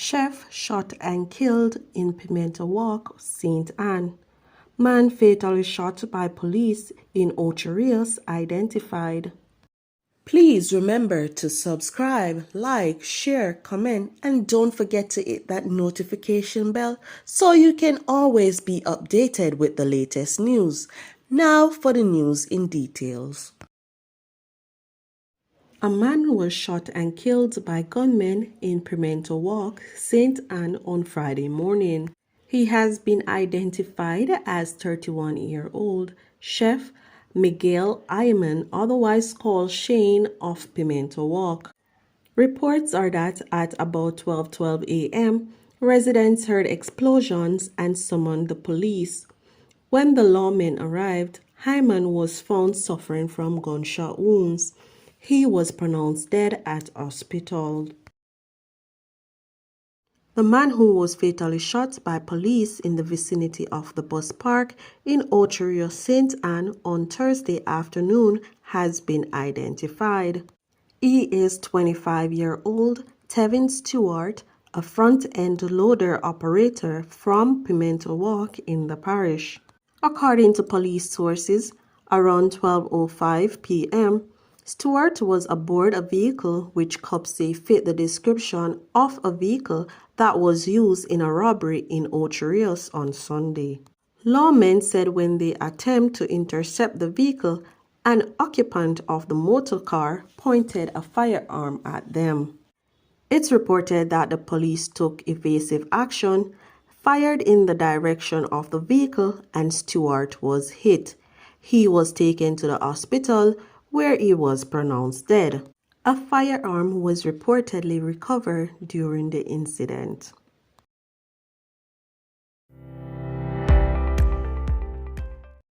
Chef shot and killed in Pimento Walk, St. Anne. Man fatally shot by police in Ocho, Rios identified. Please remember to subscribe, like, share, comment, and don't forget to hit that notification bell so you can always be updated with the latest news. Now for the news in details. A man was shot and killed by gunmen in Pimento Walk, St. Anne on Friday morning. He has been identified as 31-year-old Chef Miguel Ayman, otherwise called Shane, of Pimento Walk. Reports are that at about 12:12 a.m., residents heard explosions and summoned the police. When the lawmen arrived, Hyman was found suffering from gunshot wounds. He was pronounced dead at hospital. The man who was fatally shot by police in the vicinity of the bus park in Ocho, St. Anne on Thursday afternoon has been identified. He is 25-year-old Tevin Stewart, a front-end loader operator from Pimento Walk in the parish. According to police sources, around 12:05 p.m., Stewart was aboard a vehicle which cops say fit the description of a vehicle that was used in a robbery in Ocho Rios on Sunday. Lawmen said when they attempt to intercept the vehicle, an occupant of the motor car pointed a firearm at them. It's reported that the police took evasive action, fired in the direction of the vehicle, and Stewart was hit. He was taken to the hospital where he was pronounced dead. A firearm was reportedly recovered during the incident.